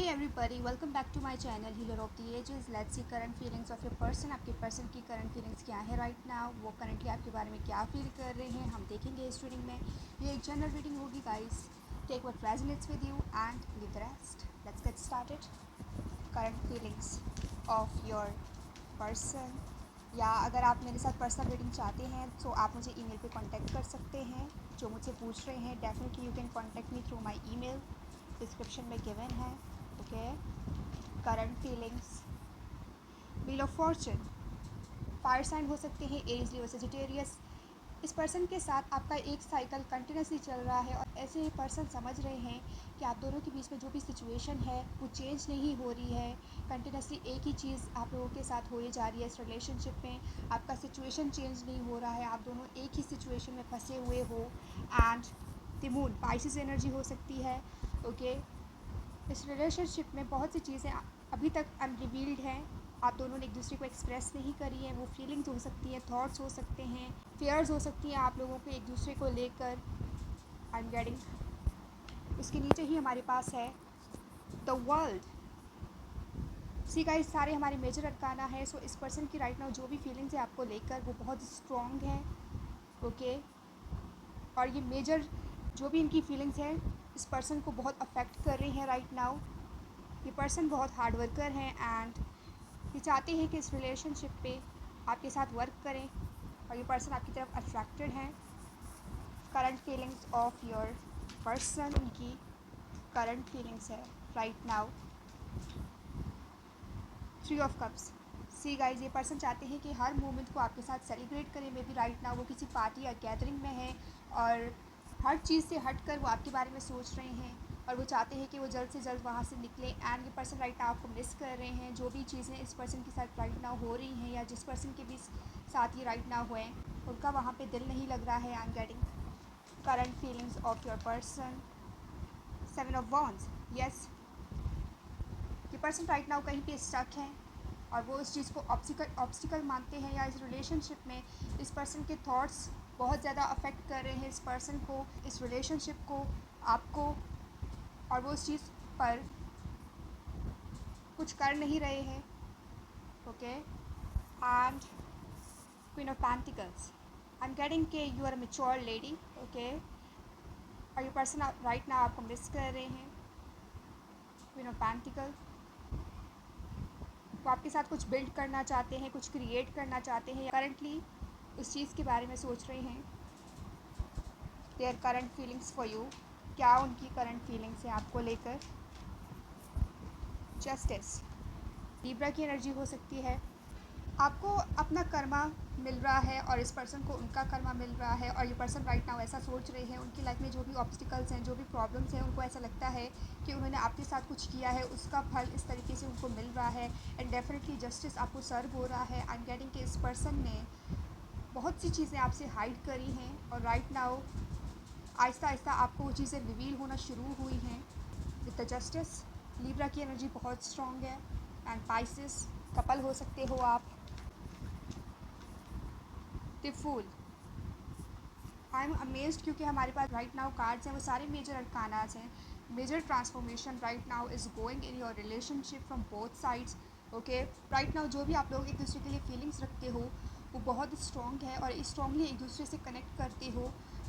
Hey everybody, welcome back to my channel Healer of the Ages. Let's see current feelings of your person. आपके person की current feelings क्या है right now, वो currently आपके बारे में क्या फील कर रहे हैं, हम देखेंगे इस रीडिंग में। ये एक जनरल रीडिंग होगी guys. Take what resonates with you and leave the rest. Let's get started. Current feelings of your person, या अगर आप मेरे साथ पर्सनल रीडिंग चाहते हैं तो आप मुझे ईमेल पे कांटेक्ट कर सकते हैं। जो मुझसे पूछ रहे हैं, definitely you can contact me through my email, description में गिवन है। Okay, current feelings. Wheel of fortune, fire sign हो सकते हैं, एरीज, लियो, सजिटेरियस। इस पर्सन के साथ आपका एक साइकिल कंटिन्यूसली चल रहा है और ऐसे ही पर्सन समझ रहे हैं कि आप दोनों के बीच में जो भी सिचुएशन है वो चेंज नहीं हो रही है। कंटिन्यूसली एक ही चीज़ आप लोगों के साथ हो जा रही है। इस रिलेशनशिप में आपका सिचुएशन चेंज नहीं हो रहा है, आप दोनों एक ही सिचुएशन में फंसे हुए हो। And the moon, Pisces energy हो सकती है। ओके, इस रिलेशनशिप में बहुत सी चीज़ें अभी तक अनरिवील्ड हैं, आप दोनों ने एक दूसरे को एक्सप्रेस नहीं करी है। वो फीलिंग्स हो सकती हैं, थॉट्स हो सकते हैं, फेयर्स हो सकती हैं आप लोगों को एक दूसरे को लेकर। आई एम गेटिंग, इसके नीचे ही हमारे पास है द वर्ल्ड। सी गाइस, सारे हमारे मेजर अरकाना है। सो इस पर्सन की राइट नाउ जो भी फीलिंग्स है आपको लेकर वो बहुत स्ट्रॉन्ग है। ओके, और ये मेजर जो भी इनकी फीलिंग्स है इस पर्सन को बहुत अफेक्ट कर रही हैं राइट नाउ। ये पर्सन बहुत हार्ड वर्कर हैं एंड ये चाहते हैं कि इस रिलेशनशिप पे आपके साथ वर्क करें और ये पर्सन आपकी तरफ अट्रैक्टेड हैं। Current feelings of your person, उनकी करंट फीलिंग्स है right now. 3 of cups. See guys, ये पर्सन चाहते हैं कि हर मोमेंट को आपके साथ सेलिब्रेट करें। मे बी राइट नाउ वो किसी पार्टी या गैदरिंग में है और हर चीज़ से हट कर वो आपके बारे में सोच रहे हैं और वो चाहते हैं कि वो जल्द से जल्द वहाँ से निकले। एंड ये पर्सन राइट नाउ आपको मिस कर रहे हैं। जो भी चीज़ें इस पर्सन के साथ राइट नाउ हो रही हैं या जिस पर्सन के भी साथ ये राइट नाउ हुए उनका वहाँ पे दिल नहीं लग रहा है। आई am getting current feelings of your person. 7 of wands. Yes, ये पर्सन राइट नाउ कहीं पे स्टक हैं और वो इस चीज़ को ऑब्स्टिकल मानते हैं, या इस रिलेशनशिप में इस पर्सन के थॉट्स बहुत ज़्यादा अफेक्ट कर रहे हैं इस पर्सन को, इस रिलेशनशिप को, आपको, और वो इस चीज़ पर कुछ कर नहीं रहे हैं। Okay, and queen of pentacles. I am getting के you are a mature lady. Okay, और ये पर्सन राइट नाउ आपको मिस कर रहे हैं। क्वीन ऑफ पेंटिकल, वो आपके साथ कुछ बिल्ड करना चाहते हैं, कुछ क्रिएट करना चाहते हैं, करंटली उस चीज़ के बारे में सोच रहे हैं। Their current feelings for you, क्या उनकी करंट फीलिंग्स हैं आपको लेकर। जस्टिस, लिब्रा की एनर्जी हो सकती है। आपको अपना कर्मा मिल रहा है और इस पर्सन को उनका कर्मा मिल रहा है और ये पर्सन राइट नाउ ऐसा सोच रहे हैं। उनकी लाइफ में जो भी ऑब्स्टिकल्स हैं, जो भी प्रॉब्लम्स हैं, उनको ऐसा लगता है कि उन्होंने आपके साथ कुछ किया है, उसका फल इस तरीके से उनको मिल रहा है एंड डेफिनेटली जस्टिस आपको सर्व हो रहा है। आई एम गेटिंग कि इस पर्सन ने बहुत सी चीज़ें आपसे हाइड करी हैं और राइट नाउ आहिस्ता आहिस्ता आपको वो चीज़ें रिवील होना शुरू हुई हैं विद द जस्टिस। लिब्रा की एनर्जी बहुत स्ट्रॉन्ग है एंड पाइसेस कपल हो सकते हो आप। The fool, I am amazed क्योंकि हमारे पास राइट नाउ कार्ड्स हैं वो सारे मेजर अरकानास हैं। Major transformation right now is going in your relationship from both sides. Okay, right now जो भी आप लोग एक दूसरे के लिए फीलिंग्स रखते हो वो बहुत स्ट्रॉन्ग है और स्ट्रॉन्गली एक दूसरे से कनेक्ट करते हो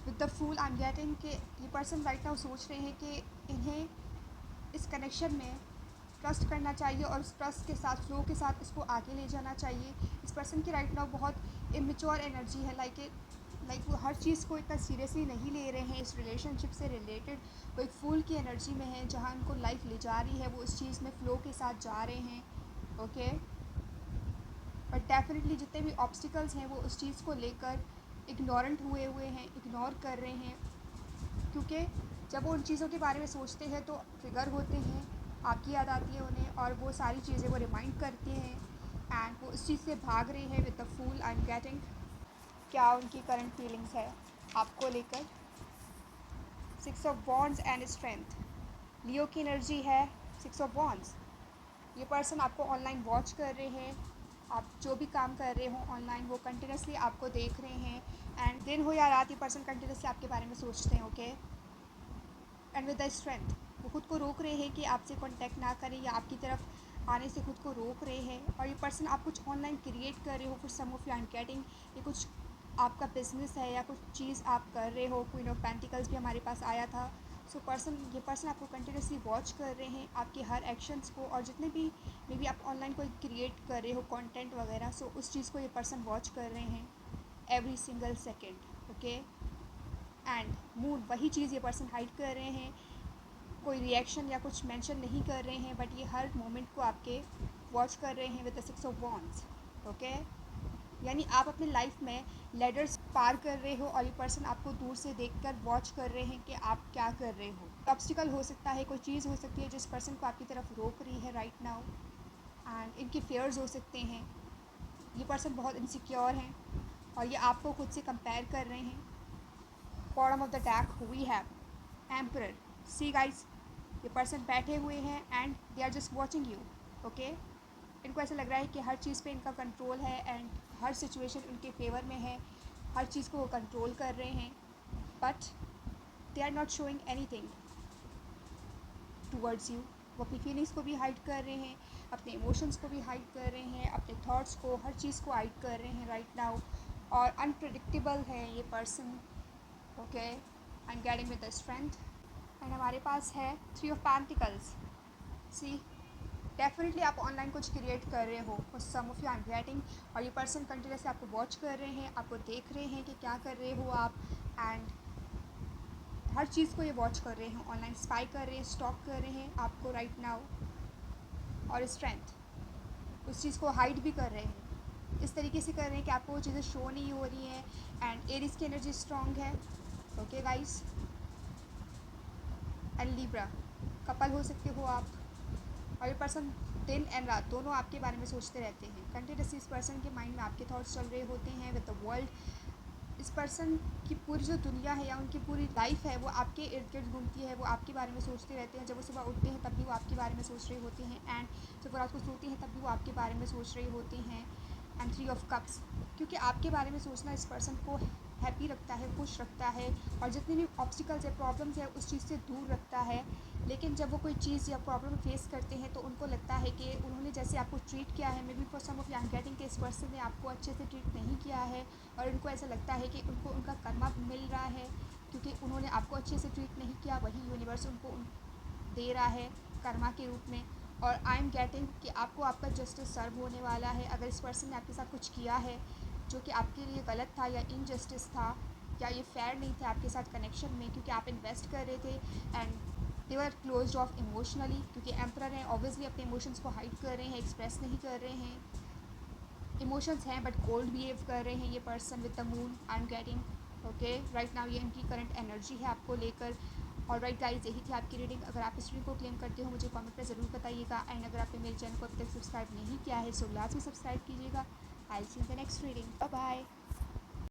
with the fool. I am getting कि ये पर्सन राइट नाउ सोच रहे हैं कि इन्हें इस कनेक्शन में ट्रस्ट करना चाहिए और उस ट्रस्ट के साथ, फ्लो के साथ इसको आगे ले जाना चाहिए। इस पर्सन की राइट नाउ बहुत इमेच्योर एनर्जी है, लाइक वो हर चीज़ को इतना सीरियसली नहीं ले रहे हैं। इस रिलेशनशिप से रिलेटेड वो एक फूल की एनर्जी में है, जहाँ उनको लाइफ ले जा रही है वो उस चीज़ में फ्लो के साथ जा रहे हैं। ओके, बट डेफिनेटली जितने भी ऑब्स्टिकल्स हैं वो उस चीज़ को लेकर इग्नोरेंट हुए हैं, इग्नोर कर रहे हैं, क्योंकि जब वो उन चीज़ों के बारे में सोचते हैं तो ट्रिगर होते हैं, आपकी याद आती है उन्हें और वो सारी चीज़ें वो रिमाइंड करते हैं एंड वो उस चीज़ से भाग रहे हैं with the fool. I am getting क्या उनकी करंट फीलिंग्स है आपको लेकर। 6 of wands and strength, Leo की एनर्जी है। 6 ऑफ वॉन्ड्स, ये पर्सन आपको ऑनलाइन वॉच कर रहे हैं, आप जो भी काम कर रहे हो ऑनलाइन वो कंटिन्यूसली आपको देख रहे हैं एंड दिन हो या रात ये पर्सन कंटिन्यूसली आपके बारे में सोचते हैं। Okay, and with the strength, वो खुद को रोक रहे हैं कि आपसे कांटेक्ट ना करें या आपकी तरफ आने से खुद को रोक रहे हैं। और ये पर्सन आप कुछ ऑनलाइन क्रिएट कर रहे हो, फिर सम ऑफ यू आर गेटिंग, ये कुछ आपका बिजनेस है या कुछ चीज़ आप कर रहे हो। क्वीन ऑफ पेंटिकल्स भी हमारे पास आया था। सो ये पर्सन आपको कंटिन्यूसली वॉच कर रहे हैं, आपके हर एक्शंस को, और जितने भी मे बी आप ऑनलाइन कोई क्रिएट कर रहे हो कंटेंट वगैरह, सो उस चीज़ को ये पर्सन वॉच कर रहे हैं every single second. Okay, and moon वही चीज़ ये पर्सन हाइड कर रहे हैं, कोई रिएक्शन या कुछ मेंशन नहीं कर रहे हैं, बट ये हर मोमेंट को आपके वॉच कर रहे हैं with the six of wands. Okay, यानी आप अपने लाइफ में लेडर्स पार कर रहे हो और ये पर्सन आपको दूर से देखकर वॉच कर रहे हैं कि आप क्या कर रहे हो। ऑब्स्टिकल हो सकता है, कोई चीज़ हो सकती है जिस पर्सन को आपकी तरफ रोक रही है राइट नाउ, एंड इनके फेयर्स हो सकते हैं। ये पर्सन बहुत इनसिक्योर हैं और ये आपको खुद से कंपेयर कर रहे हैं। Bottom of the deck we have emperor. See guys, ये पर्सन बैठे हुए हैं and they are just watching you. Okay, इनको ऐसा लग रहा है कि हर चीज़ पे इनका कंट्रोल है एंड हर सिचुएशन उनके फेवर में है, हर चीज़ को वो कंट्रोल कर रहे हैं, but they are not showing anything towards you. वो अपनी फीलिंग्स को भी हाइड कर रहे हैं, अपने इमोशंस को भी हाइड कर रहे हैं, अपने थॉट्स को, हर चीज़ को हाइड कर रहे हैं राइट नाउ, और अनप्रिडिक्टेबल है ये person. Okay, I am getting with the strength. And हमारे पास है three of pentacles. See, definitely आप ऑनलाइन कुछ क्रिएट कर रहे हो, उस some of you I am getting, और ये पर्सन कंटिन्यूसली आपको वॉच कर रहे हैं, आपको देख रहे हैं कि क्या कर रहे हो आप, एंड हर चीज़ को ये वॉच कर रहे हैं, ऑनलाइन स्पाई कर रहे हैं, स्टॉक कर रहे हैं आपको राइट नाउ। और स्ट्रेंथ, उस चीज़ को हाइड भी कर रहे हैं, इस तरीके से कर रहे हैं कि आपको वो चीज़ें शो नहीं हो रही हैं। एंड एरिस की एनर्जी स्ट्रॉन्ग है। Okay guys, and Libra, couple हो सकते हो आप, और ये पर्सन दिन एंड रात दोनों आपके बारे में सोचते रहते हैं। कंटिन्यूसली इस पर्सन के माइंड में आपके थॉट्स चल रहे होते हैं विद द वर्ल्ड। इस पर्सन की पूरी जो दुनिया है या उनकी पूरी लाइफ है वो आपके इर्द गिर्द घूमती है, वो आपके बारे में सोचते रहते हैं। जब वो सुबह उठते हैं तब भी वो आपके बारे में सोच रहे होते हैं, एंड जब वो रात को सोते हैं तब भी वो आपके बारे में सोच रहे होते हैं। एंड थ्री ऑफ कप्स, क्योंकि आपके बारे में सोचना इस पर्सन को हैप्पी रखता है, खुश रखता है, और जितने भी ऑब्स्टिकल्स या प्रॉब्लम्स है उस चीज़ से दूर रखता है। लेकिन जब वो कोई चीज़ या प्रॉब्लम फेस करते हैं तो उनको लगता है कि उन्होंने जैसे आपको ट्रीट किया है, maybe for some of you getting के इस पर्सन ने आपको अच्छे से ट्रीट नहीं किया है, और उनको ऐसा लगता है कि उनको उनका कर्मा मिल रहा है क्योंकि उन्होंने आपको अच्छे से ट्रीट नहीं किया, वही यूनिवर्स उनको दे रहा है कर्मा के रूप में। और आई एम गेटिंग कि आपको आपका जस्टिस सर्व होने वाला है। अगर इस पर्सन ने आपके साथ कुछ किया है जो कि आपके लिए गलत था या इनजस्टिस था या ये फेयर नहीं था आपके साथ कनेक्शन में, क्योंकि आप इन्वेस्ट कर रहे थे and they were close of emotionally, क्योंकि एम्परर हैं ऑब्वियसली अपने इमोशंस को हाइड कर रहे हैं, एक्सप्रेस नहीं कर रहे हैं। इमोशंस हैं बट कोल्ड बिहेव कर रहे हैं ये person with the moon, I am getting. Okay, right now ये इनकी करंट एनर्जी है आपको लेकर। और राइट गाइज, यही थी आपकी रीडिंग। अगर आप इस रीडिंग को क्लेम करते हो मुझे कमेंट में ज़रूर बताइएगा, एंड अगर आपने मेरे चैनल को अभी तक सब्सक्राइब नहीं किया है सो लाजमी सब्सक्राइब कीजिएगा। I will see in the next reading. Bye bye.